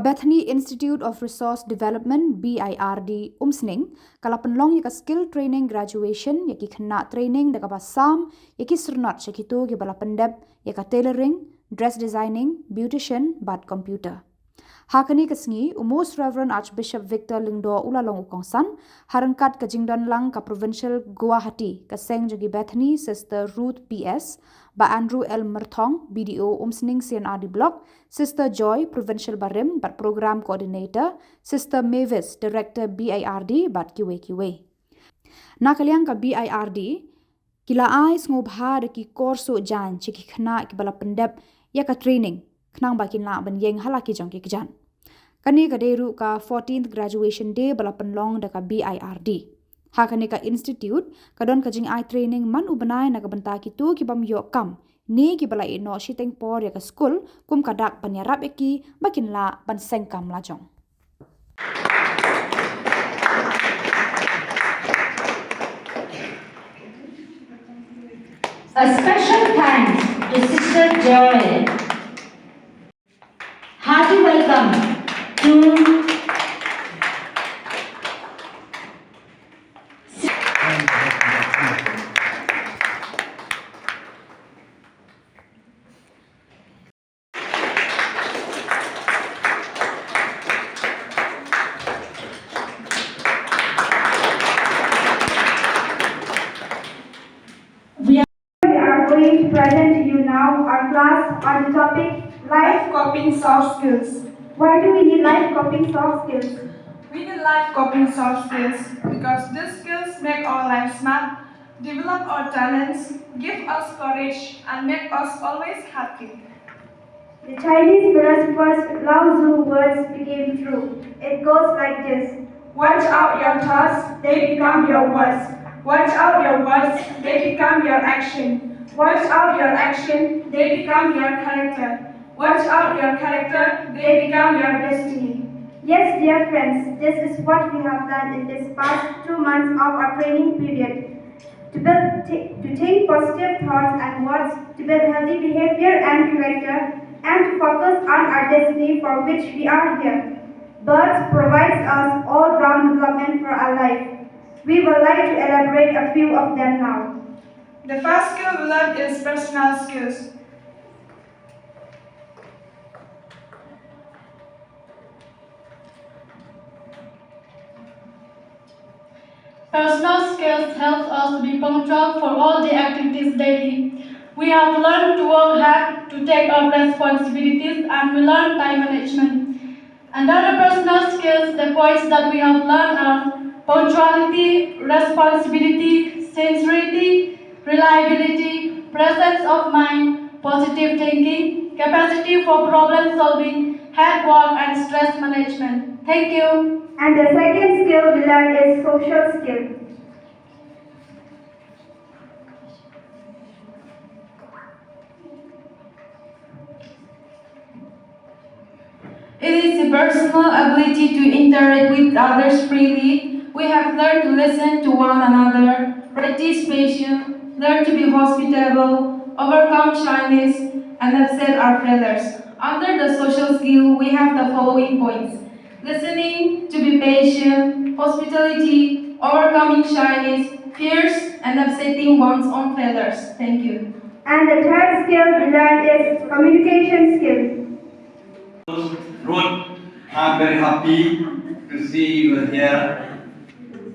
Bethany Institute of Resource Development BIRD Umsning kala pynlong yaka skill training graduation yaki Khynnah training da kaba sam yaki syrnot kito ki bala pyndep yaka tailoring dress designing beautician but computer. Hakani kasngi umos Rev Archbishop Victor Lyngdoh ulalong kongsan ryngkat ka jingdon lang ka provincial Guwahati ka Seng Jong Bethany Sister Ruth BS ba Andrew L Myrthong BDO Umsning C&RD block Sister Joy Provincial barim but program coordinator Sister Mavis Director BIRD but kiwei. Nakaliang ka BIRD kila ay Sngewbha ki Kor Suh Jain chiki Khynnah ki bala pyndep ya ka training knang ba kinla ban ieng halaki jong ki kjat. Kani ka deru ka 14th graduation day bala pynlong da ka BIRD. Hakani ka institute kadon ka jingai training man bnai na ka banta kito ki bam yo kam ni ki bala ino shiteng por ya ka school kum kadak panyarap eki bakinla ban seng kam la jong. A special thanks to Sister Joy. Hearty welcome to going to present to you now our class on the topic life coping soft skills. Why do we need life coping soft skills? We need life coping soft skills because these skills make our life smart, develop our talents, give us courage, and make us always happy. The Chinese philosopher's Lao Tzu words became true. It goes like this: watch out your thoughts, they become your words. Watch out your words, they become your action. Watch out your action, they become your character. Watch out your character, they become your destiny. Yes, dear friends, this is what we have done in this past 2 months of our training period. To think positive thoughts and words, to build healthy behavior and character, and to focus on our destiny for which we are here. BIRD provides us all-round development for our life. We would like to elaborate a few of them now. The first skill we learn is personal skills. Personal skills help us to be punctual for all the activities daily. We have learned to work hard, to take up responsibilities, and we learn time management. And other personal skills, the points that we have learned are punctuality, responsibility, sincerity, reliability, presence of mind, positive thinking, capacity for problem solving, hard work, and stress management. Thank you. And the second skill we learned is social skill. It is the personal ability to interact with others freely. We have learned to listen to one another, practice patience, learn to be hospitable, overcome shyness, and accept our failures. Under the social skill, we have the following points: listening, to be patient, hospitality, overcoming shyness, fears, and accepting one's own failures. Thank you. And the third skill we learned is communication skill. Ruth, I'm very happy to see you here.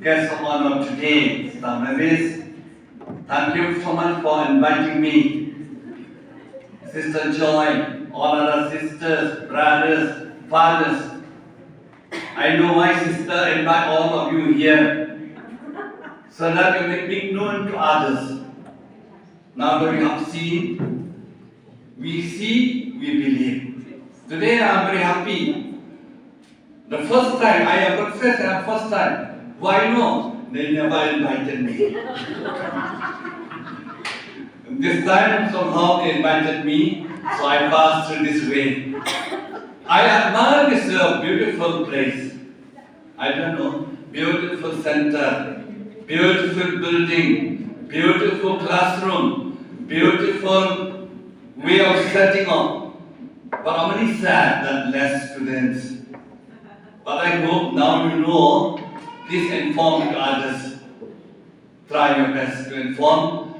Guest of honor today, Sister Mavis. Thank you so much for inviting me. Sister Joy, all other sisters, brothers, fathers. I know my sister invite all of you here so that you may be known to others. Now that we have seen, we see, we believe. Today I am very happy. The first time, I have confessed the first time. Why no? They never invited me. This time somehow they invited me, so I passed through this way. I admire this beautiful place. I don't know, beautiful center, beautiful building, beautiful classroom, beautiful way of setting up. But I'm really sad that less students. But I hope now you know, please inform to others. Try your best to inform.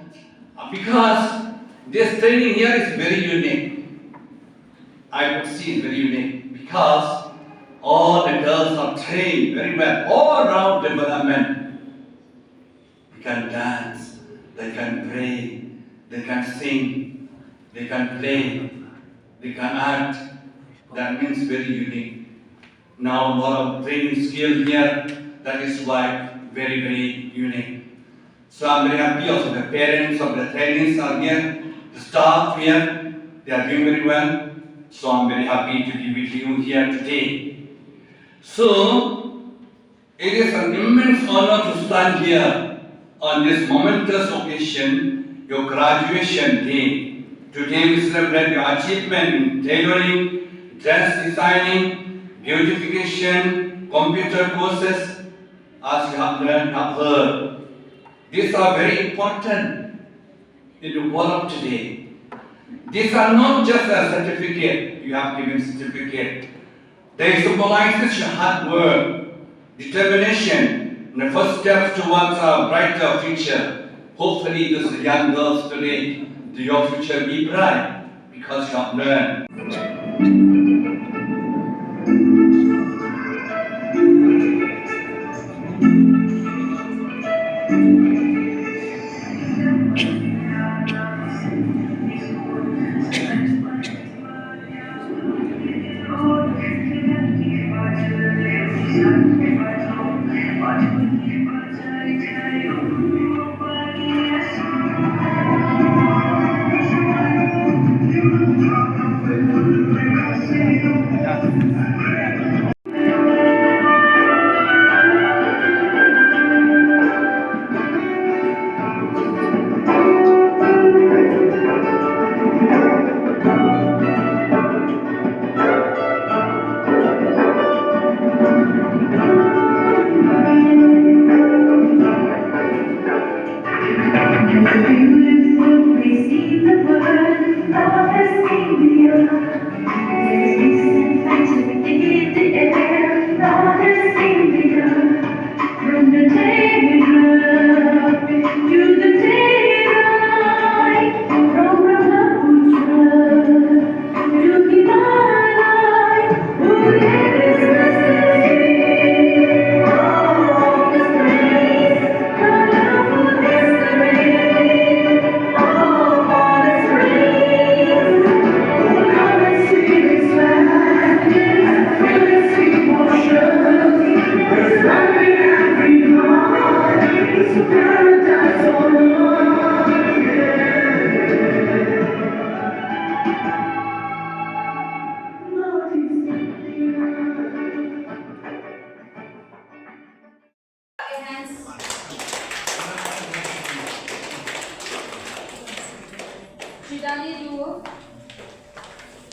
Because this training here is very unique. I could see it's very unique because all the girls are trained very well, all around development. They can dance, they can pray, they can sing, they can play, they can act. That means very unique. Now a lot of training skill here, that is why very, very unique. So I'm very happy also the parents of the trainees are here, the staff here, they are doing very well. So I'm very happy to be with you here today. So it is an immense honor to stand here on this momentous occasion, your graduation day. Today we celebrate your achievement in tailoring, dress designing, beautification, computer courses, as you have learned, have heard. These are very important in the world of today. These are not just a certificate, you have given certificate. They symbolize your hard work, determination, and the first steps towards a brighter future. Hopefully these young girls today, your future be bright because you have learned.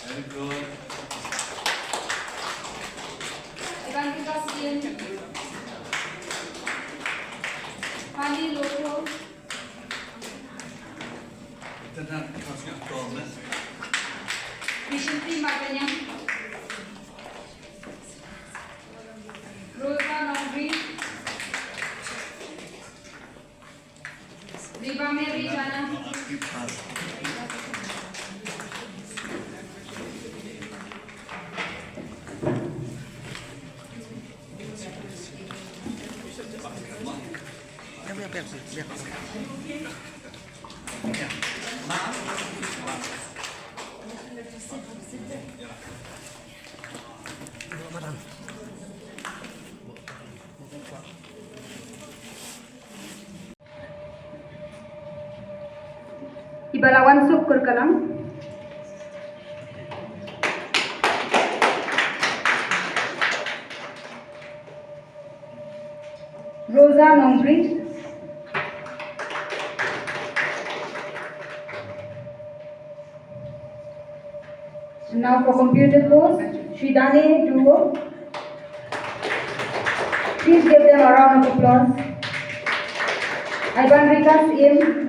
Very good. Akan kita sian Pani Loko Tenang, kasih aktor, mas. Vishinti makanya Rosa Nongri Riva Mary Jana Ibalawan Suk Kurkalam. Rosa Nongri. Now for computer course, Shridhani Duo. Please give them a round of applause. Ivan Vikas Ieng.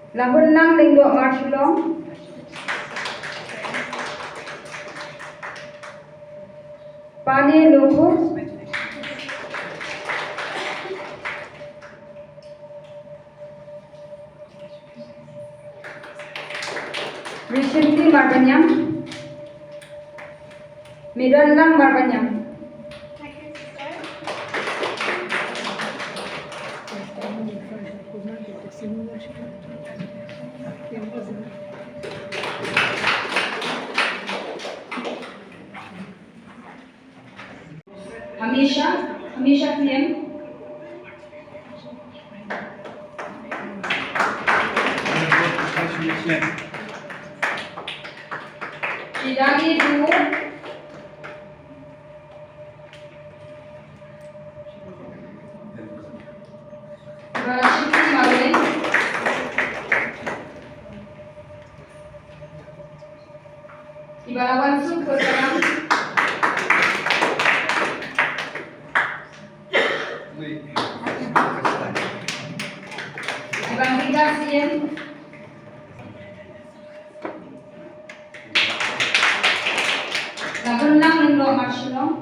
Labunlang Lyngdoh Shillong. Pane Loko. Rishinti Marbanyam. Midonlang Marbanyam. Hamisha Liang. Shidagi Duo. Shikti Malay. Ibalawan Sukurang. Beautician. Labunlang Lyngdoh Shillong.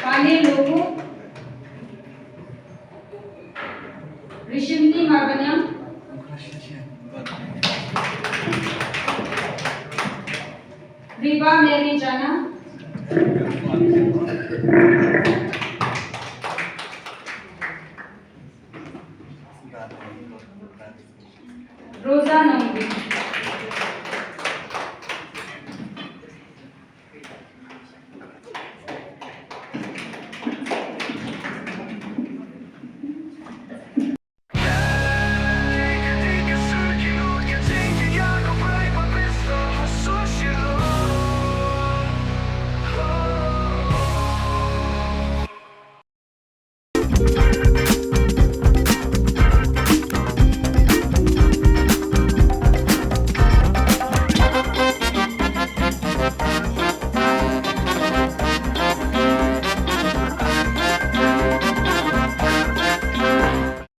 Pane Loko. Rishinti Marbanyam. Riba Mary Jana. Rosa Nongbi.